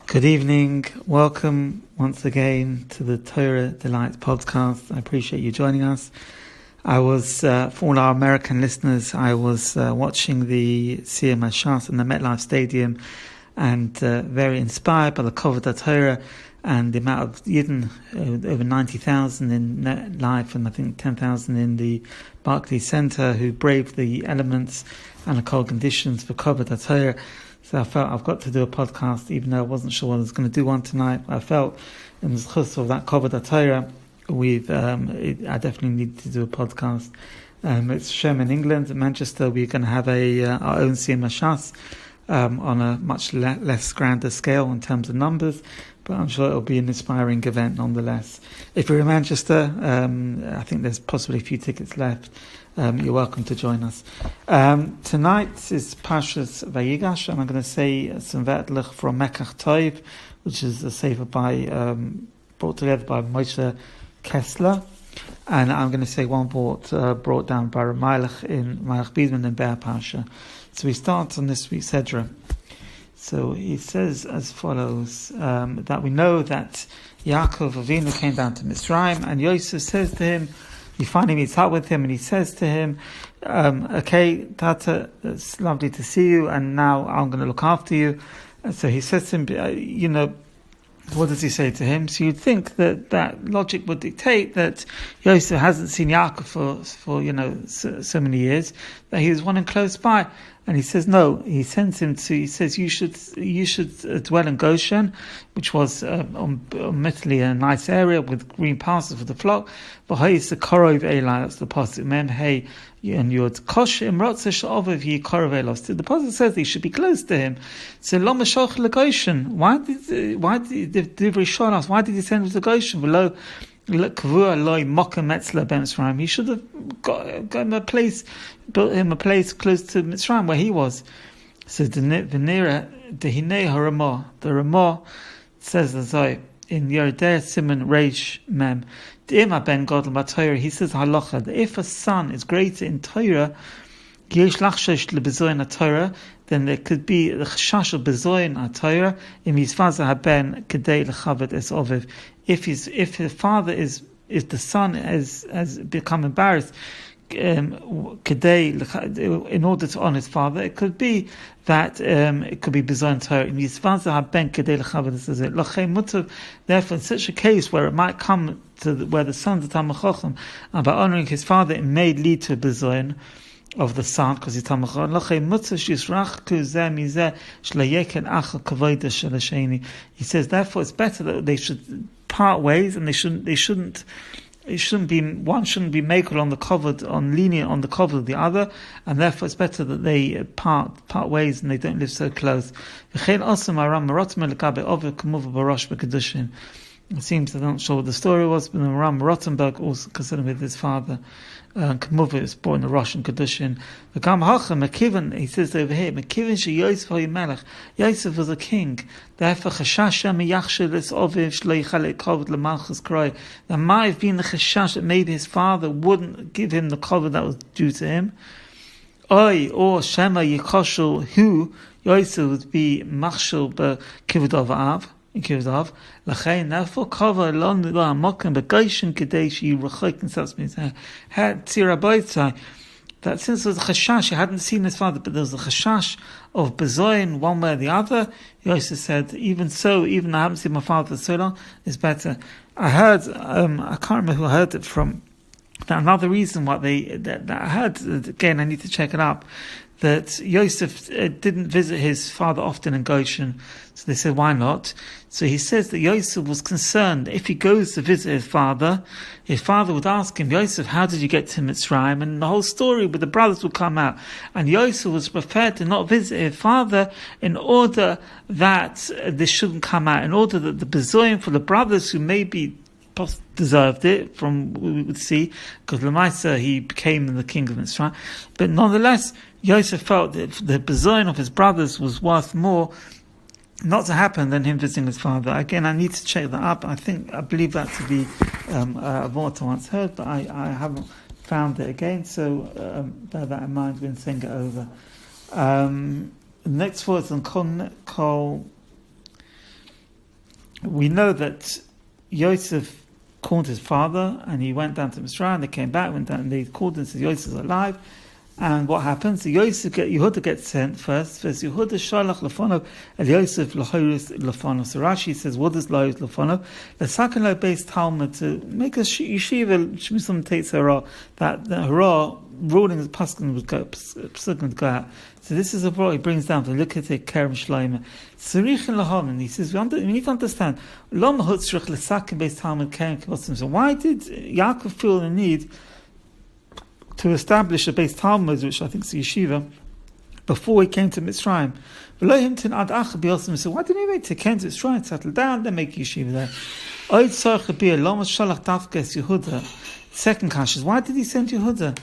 Good evening. Welcome once again to the Torah Delights podcast. I appreciate you joining us. I was, for all our American listeners, I was watching the Sedra Parshas in the MetLife Stadium and very inspired by the vort Torah and the amount of Yidden, over 90,000 in MetLife and I think 10,000 in the Barclays Center who braved the elements and the cold conditions for vort Torah. So I felt I've got to do a podcast, even though I wasn't sure I was going to do one tonight. I felt in the chus of that vort Torah, I definitely need to do a podcast. It's Shalom in England, in Manchester. We're going to have our own Sedra Parshas on a much less grander scale in terms of numbers, but I'm sure it'll be an inspiring event nonetheless. If you're in Manchester, I think there's possibly a few tickets left. You're welcome to join us. Tonight is Parshas Vayigash, and I'm going to say some vert from Mekach Toiv, which is a sefer brought together by Moshe Kessler, and I'm going to say one vort brought down by meilich in biederman and parsha. So we start on this week's Sedra. So he says as follows, that we know that Yaakov Avinu came down to Mitzrayim, and Yosef says to him, he finally meets up with him and he says to him, okay, Tata, it's lovely to see you and now I'm going to look after you. And so he says to him, what does he say to him? So you'd think that logic would dictate that Yosef hasn't seen Yaakov for so many years, that he was wanting close by. And he says no. He sends him to. He says you should dwell in Goshen, which was admittedly a nice area with green pastures for the flock. But hey, it's the korov elai. That's the pasuk. Men hey, and you're kosh imrotze sha'ovav he korov elos. The pasuk says he should be close to him. So lo mashoch leGoshen. Why did the divrei sholas? Why did he send him to Goshen? He should have got him a place, built him a place close to Mitzrayim where he was. So the Ramah says as in Yerideh Simon Reish Mem, he says halacha that if a son is greater in Torah, then there could be the chashash of bezoin Torah in misfaza haben kedei lechavet es oviv. If the father if the son has become embarrassed in order to honor his father, it could be that it could be bezoin Torah in misfaza haben kedei lechavet es oviv. Therefore, in such a case where it might come to where the son's a Talmid Chacham, and by honoring his father, it may lead to a bezoin of the son, because he's Talmid Chacham. He says, therefore, it's better that they should part ways, and it shouldn't be one shouldn't be makel on the covered on lenient on the cover of the other, and therefore it's better that they part ways and they don't live so close. It seems, I'm not sure what the story was, but Ram Rottenberg also considered with his father. Kamuva is born in Russian Kedushin. He says over here, Yosef was a king. Therefore, there might have been the chashash that maybe his father wouldn't give him the cover that was due to him. Or Shema Yikoshel, who Yosef would be machshel b'kivud av. Therefore, cover along the mokim b'Goshen kedei she'yirachok and such means had tzira that since there was a chashash, he hadn't seen his father, but there was a chashash of bezoin one way or the other. Yosef said, even so, even I haven't seen my father for so long, it's better. I heard, I can't remember who I heard it from. Another reason why that I heard, again, I need to check it up, that Yosef didn't visit his father often in Goshen. So they said, why not? So he says that Yosef was concerned if he goes to visit his father would ask him, Yosef, how did you get to Mitzrayim? And the whole story with the brothers would come out. And Yosef was prepared to not visit his father in order that this shouldn't come out, in order that the bezoim for the brothers who maybe deserved it, from what we would see, because Lamaisa he became the king of Mitzrayim. But nonetheless, Yosef felt that the bezoin of his brothers was worth more not to happen than him visiting his father. Again, I need to check that up. I believe that to be a vort I once heard, but I haven't found it again, so bear that in mind when saying it over. The next word is on kol we know that Yosef called his father, and he went down to Mitzrayim. They came back, went down, and they called him and said, Yosef is alive. And what happens? Yehuda gets sent first. Yehuda shalach lefonov el Yosef lahoris lefonov. So Rashi says, what is lahoris lefonov? The second law based Talmud to make a yeshiva shmisum tetzera, that the hara ruling the paskin would go out. So this is a vort he brings down to look at it kerem shleima. Tzarich lahanan. He says we need to understand. Lom hutzrich lesakin based Talmud kerem kibotzim. So why did Yaakov feel the need to establish a base Talmud, which I think is a yeshiva, before he came to Mitzrayim? So why didn't he wait to came to Mitzrayim, settle down, then make yeshiva there? Second question is, why did he send Yehuda?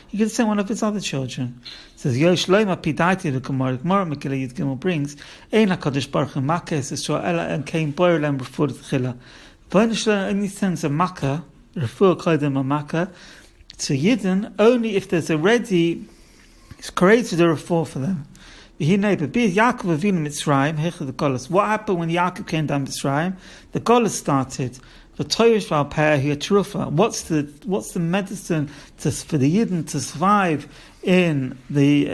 He could have sent one of his other children. It says, the Gemara Megillah Yud Gimel brings, Ein HaKadosh Baruch Hu Makkah es Yisrael and came boyer lem before the Tchila. V'nishla only sends a Makkah, refuah kodem a Makkah, to Yidden only if there's already created a refuah for them. What happened when Yaakov came down Mitzrayim? The Golas started. The torah trufa. What's the medicine for the Yidden to survive in the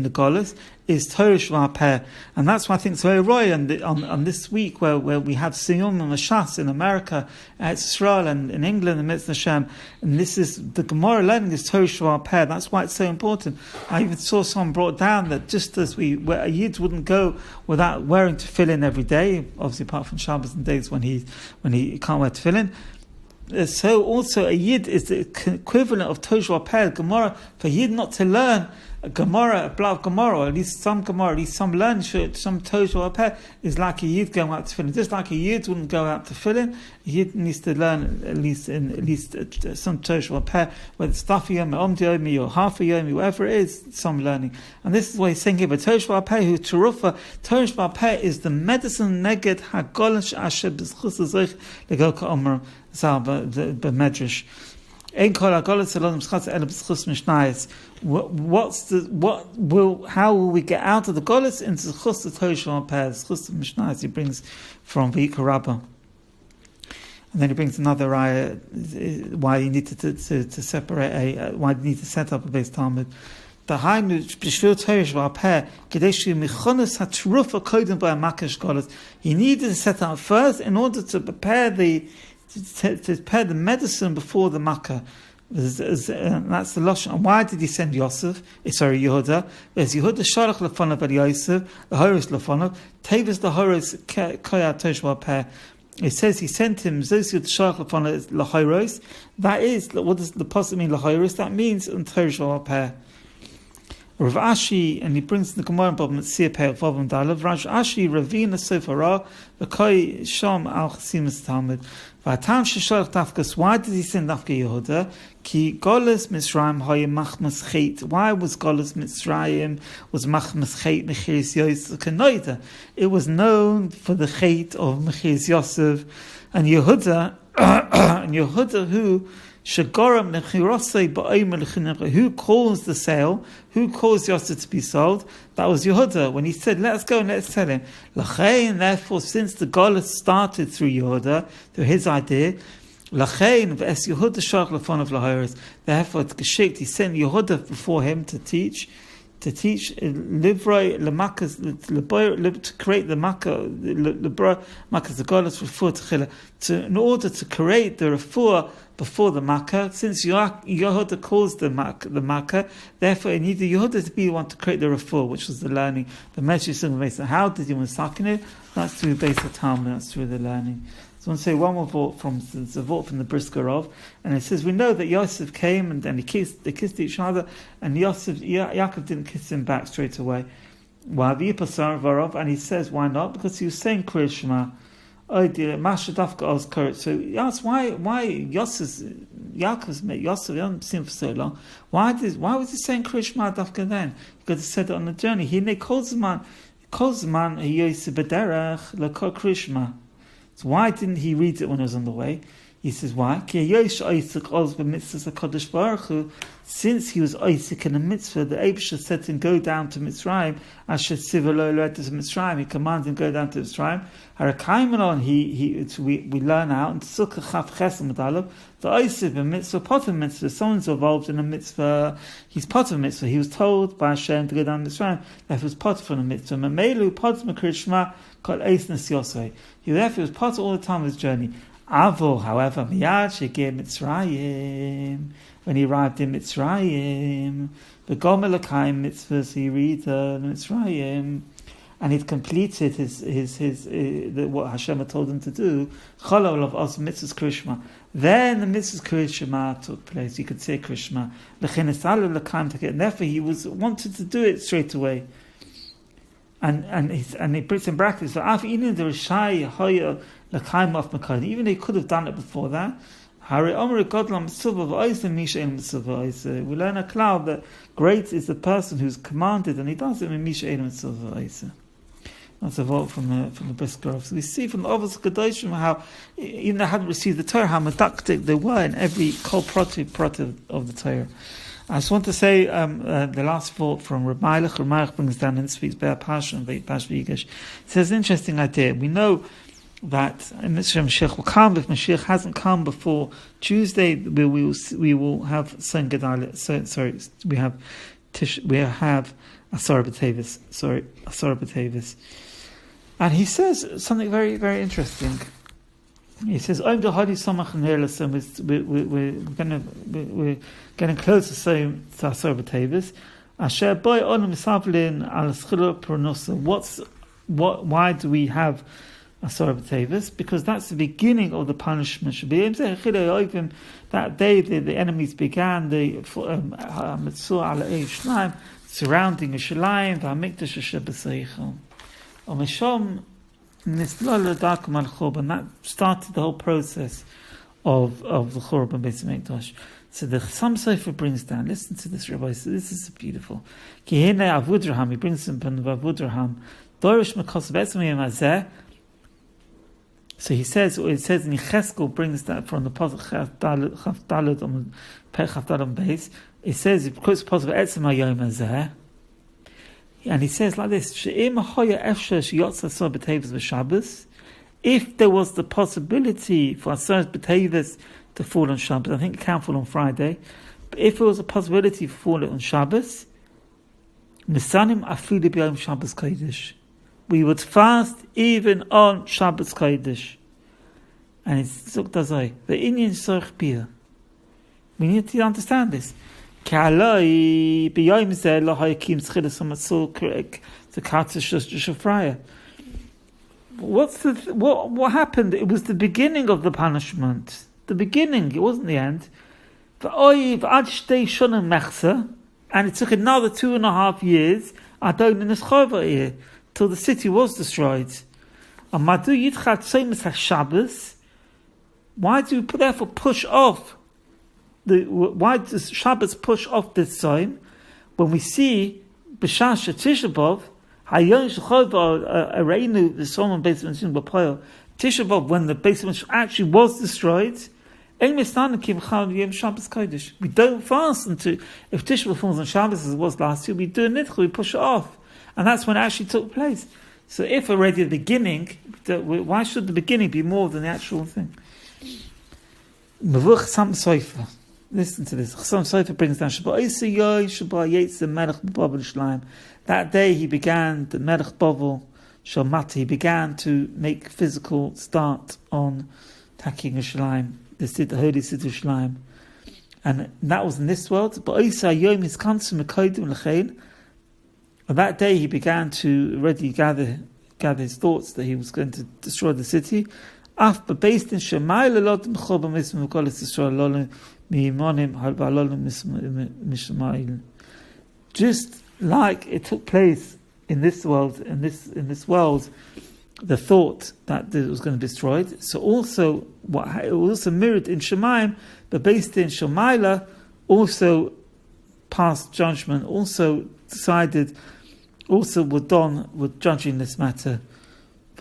Golas is torah shval, and that's why I think it's very roy on this week where we have Siyum and Mashas in America, Israel and in England and Mitzvah Hashem, and this is the Gemara learning is torah shval. That's why it's so important. I even saw someone brought down that just as where a Yid wouldn't go without wearing tefillin every day, obviously apart from Shabbos and days when he can't wear tefillin. So also a Yid is the equivalent of Toshua Per, Gemara, for Yid not to learn a Gemara, a block Gemara, or at least some Gemara, at least some learn, some Toshua Per, is like a Yid going out to Tefillin. Just like a Yid wouldn't go out to Tefillin, a Yid needs to learn at least some Toshua Per, whether it's stuff yomi, yomi, or half a yomi, whatever it is, some learning. And this is what he's saying here, but Toshua Per, who Terufa, Toshua Per is the medicine neged hagolish asher b'schus azich legoka omer. How will we get out of the Golas into the Chus the Toshua Per, the Chus the Mishnayos he brings from Vayikra Rabbah. And then he brings another raya why you need to separate why you need to set up a base Talmud. The Hainu B'Shvil Torah Shval Per Kadesh Michonos HaTrufa Kodim by Makash Golas. He needed to set up first in order to prepare the medicine before the Makkah. That's the Lashon. And why did he send Yehuda? There's Yehuda Shalach Lefonov at Yosef, the Horus Lefonov, Tavis the Horus Koyat Toshua Per. It says he sent him Zosiyot Shalach Lefonov Lahoros. That is, what does the pasuk mean Lahoros? That means Toshua Per. Rav Ashi, and he brings the Gemara problem at Siyapeh Vavam Dalav. Rav Ashi Ravina Sofara V'Koi Sham Al Chasimus Talmud. V'Atam Sheshalach Dafkas. Why did he send Dafka Yehuda? Ki Golas Mitzrayim Hayim Machmas Chet. Why was Golas Mitzrayim was Machmas Chet Mechiris Yosef Kanoida? It was known for the Chet of Mechiris Yosef and Yehuda. And Yehuda who. Who caused the sale? Who caused Yosef to be sold? That was Yehuda. When he said, let's go and let's tell him. And therefore, since the Golas started through Yehuda, through his idea, therefore, Geschikt, he sent Yehuda before him to teach divrei to create the makkah the Golas before Tchila, in order to create the refuah before the makkah. Since Yehuda caused the makkah, therefore it needed Yehuda to be the one to create the refuah, which was the learning. The meilich. How did he masakin it? That's through the base of Talmud. That's through the learning. So I want to say one more vort from the Briskerov, and it says we know that Yosef came and they kissed each other, and Yaakov didn't kiss him back straight away. And he says why not? Because he was saying Kriya Shema. So he asked why Yaakov's met Yosef. We haven't seen him for so long. Why was he saying Kriya Shema Dafka then? Because he said it on the journey. He calls man Yosef B'derech L'Kol Kriya Shema. So why didn't he read it when he was on the way? He says, why? Since he was Isaac in the mitzvah, the Eibusha said to him, go down to Mitzrayim. He commanded him, go down to Mitzrayim. We learn out, and the Isaac mitzvah, potter mitzvah, someone's involved in a mitzvah, he's potter mitzvah. He was told by Hashem to go down to Mitzrayim, that he was potter from the mitzvah. He therefore was potter all the time of his journey. Avo, however, when he arrived in Mitzrayim, the Gomelakaim mitzvahs, he read Mitzrayim, and he'd completed his what Hashem had told him to do. Cholol of us mitzvahs Krishma. Then the mitzvahs Krishma took place. You could say Krishma. And therefore he wanted to do it straight away. And he puts in brackets, even they could have done it before that. We learn a cloud that great is the person who's commanded, and he does it in Misha Elam Silva. That's a vort from the Brisker. So we see from the Ovos Kedoshim how, even though they hadn't received the Torah, how medactic they were in every kol proti of the Torah. I just want to say the last vort from meilich. Meilich brings down and speaks about parsha and Parshas Vayigash. It says an interesting idea. We know that Mashiach will come. If Mashiach hasn't come before Tuesday, we will have Son Gedalia. We have Asara B'Tevis. And he says something very, very interesting. He says, we're getting closer to Asara B'Tevis. Why do we have Asara B'Tevis? Because that's the beginning of the punishment. That day the enemies began the surrounding Yerushalayim, v'hamikdash asher b'seichel. And that started the whole process of the Churban Beis Hamikdash. So the Chassam Sofer brings down, listen to this, Rabbi, so this is beautiful. He brings in Avudraham, Dorish Mekos Betzimim Azeh. So it says in Yecheskel brings that from the Pasuk Chavdalad on Chavdalad base. It says, it quotes the Pasuk Etzem HaYom Azeh. And he says like this: if there was the possibility for Aseret B'Tevis to fall on Shabbos, I think it can fall on Friday, but if there was a possibility for falling on Shabbos, Nisanim Afilu B'Yom Shabbos Kodesh, we would fast even on Shabbos Kodesh. And it's Zuk the Indian Sorch Bia. We need to understand this. What happened? It was the beginning of the punishment. The beginning, it wasn't the end. And it took another 2.5 years till the city was destroyed. Why do you therefore push off? Why does Shabbos push off this sign when we see B'Shash Tisha B'Av Hayon Shechova Areinu the Solomon basement Tisha B'Av, when the basement actually was destroyed? We don't fast until if Tisha B'Av falls on Shabbos as it was last year. We do a nidcha, we push it off, and that's when it actually took place. So if already at the beginning, why should the beginning be more than the actual thing? Mevuch Sam Sofer. Listen to this. Chassam Sofer brings down that day he began the Melech Bovel Shalmati. He began to make physical start on attacking Yerushalayim, the holy city of Yerushalayim, and that was in this world. On that day he began to already gather his thoughts that he was going to destroy the city. Based in just like it took place in this world, in this world, the thought that it was going to be destroyed. So also, it was also mirrored in Shemayim, but based in Shemayla, also passed judgment, also decided, also were done with judging this matter.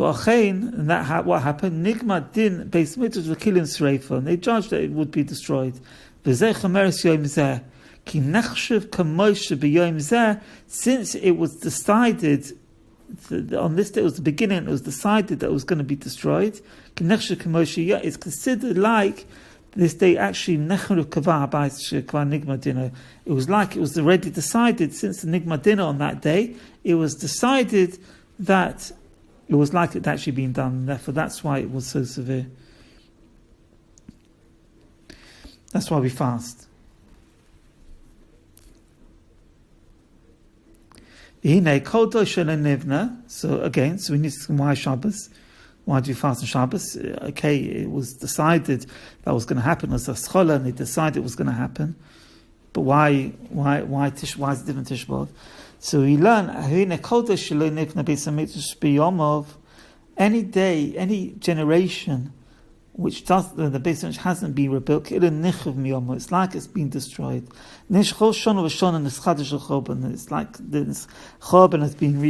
And that what happened? Nigma din beis mitzvah v'kilim sreifa, and they judged that it would be destroyed. V'zeh chameres yom zeh ki nechshav kamoshe b'yom zeh, since it was decided on this day, it was the beginning, it was decided that it was going to be destroyed. Ki nechshav kamoshe, it's considered like this day actually nechru kavah b'ayis kavah nigma dino. It was like it was already decided since the nigma dino on that day. It was decided that it was like it had actually been done, and therefore that's why it was so severe. That's why we fast. So again, so we need to ask why Shabbos? Why do you fast on Shabbos? Okay, it was decided that was going to happen. It was a scholar, and they decided it was going to happen. But why is it different Tisha B'Av? So we learn any day, any generation which does the base which hasn't been rebuilt, it's like it's been destroyed. It's like the Chorban has been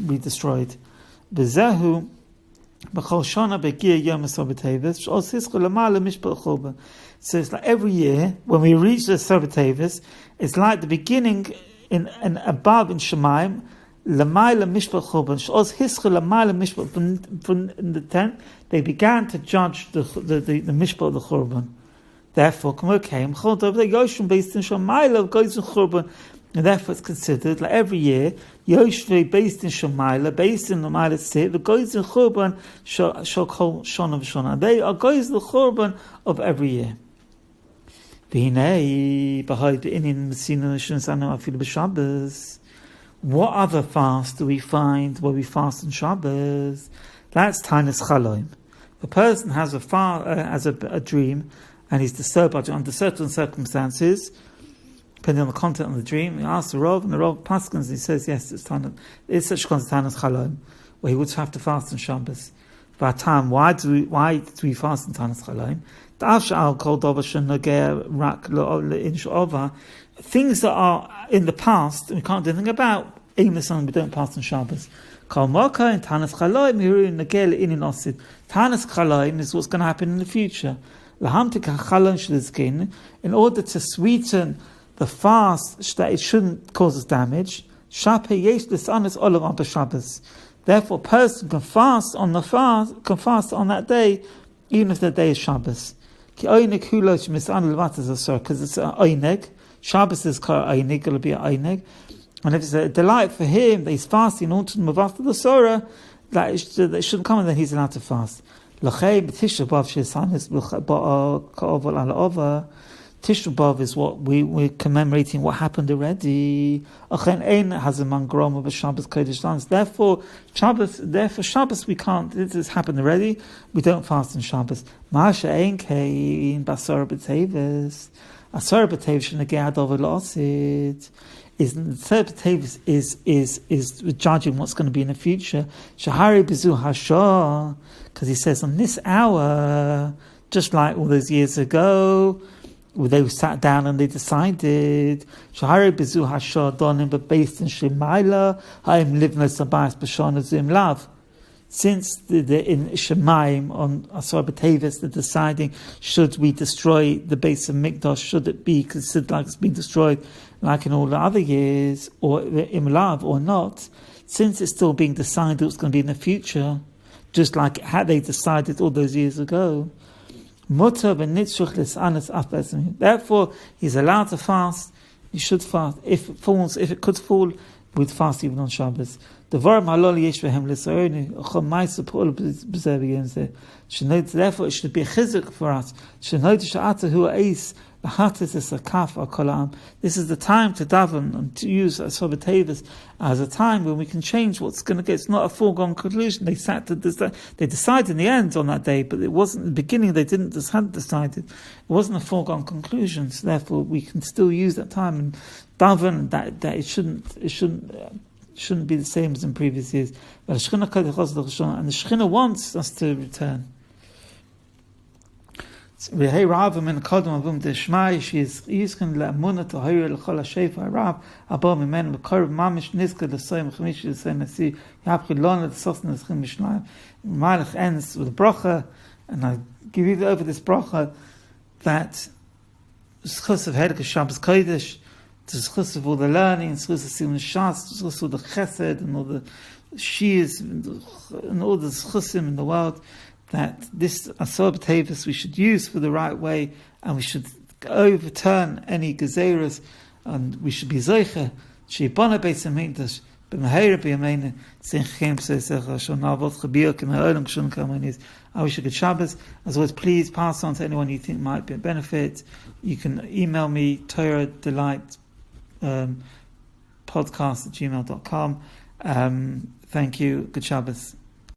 re-destroyed. So it's like every year when we reach the Sedra Parshas, it's like the beginning in above in Shemaim. L'mayla mishpat churban sh'oz hischel l'mayla mishpat from the 10th they began to judge the mishpat of the churban. Therefore, kamo came chol over the yoshim based in Shemayla goes in churban, and therefore it's considered like every year yoshvei based in Shemayla based in the Mayla sit the goes in churban shall call shona v'shona. They are goes the churban of every year. V'hinei b'hai b'inin m'sina sh'nasanu afilu b'Shabbos. What other fast do we find where we fast on Shabbos? That's Tainus Shalom. The person has a dream, and he's disturbed by it under certain circumstances, depending on the content of the dream. He asks the Rav, and the Rav paskins, and he says, yes, it's such a Tainus Shalom, where he would have to fast on Shabbos. But why do we fast on Tainus Shalom? Things that are in the past and we can't do anything about, we don't pass on Shabbos. Tainus Chalaim is what's going to happen in the future. In order to sweeten the fast, that it shouldn't cause us damage. Therefore, a person can fast on that day, even if the day is Shabbos. Because it's an oineg. Shabbos is called einig, it'll be an einig. And if it's a delight for him that he's fasting in order to move after the sorah, that it shouldn't come and then he's allowed to fast. Tisha B'Av is what we're commemorating what happened already. Therefore, Shabbos we can't. This has happened already. We don't fast on Shabbos. Asar b'tevis shenageh over la'asid is judging what's going to be in the future. Shahari b'zu hashah, because he says on this hour, just like all those years ago, they sat down and they decided. Shahari b'zu hashah donim b'beis in Shemayla ha'im livnos abayis b'shana zim lav. Since in Shemaim on Asar B'Tevis, they're deciding should we destroy the base of Mikdash, should it be considered like it's been destroyed like in all the other years, or Imlav or not, since it's still being decided what's going to be in the future, just like had they decided all those years ago. Therefore, he's allowed to fast, he should fast. If it could fall, we'd fast even on Shabbos. Therefore, it should be a chizuk for us. This is the time to daven and to use Asar B'Tevis as a time when we can change what's going to get. It's not a foregone conclusion. They decided in the end on that day, but it wasn't in the beginning. They hadn't decided. It wasn't a foregone conclusion. So therefore, we can still use that time and daven. That it shouldn't be the same as in previous years. But and the Shekhinah wants us to return. Hey Rav, min kodem avum deshmai, she is yisken le'amuna to hire l'chol ha'shefa Rav, abba mimen l'korv mamish nizka l'soyim chamish l'soyim nasi, yapchid lona l'sosna l'schim mishnaim. Meilich ends with a bracha, and I give you over this bracha, that schus of Hedek Shabbos Kodesh, the schus of all the learning, schus of Simon Shas, schus of all the chesed, and all the shias, and all the schusim in the world, that this Asor B'Tevis we should use for the right way, and we should overturn any gezeros, and we should be zeicha, she'ibana beis hamikdash, b'meheira b'yameinu, tzeinchem b'seisech, shon na'avot chabiyok, and ha'olam k'shon k'amanis. I wish you a good Shabbos. As always, please pass on to anyone you think might be a benefit. You can email me, Torah Delight podcast@gmail.com. Thank you. Good Shabbos.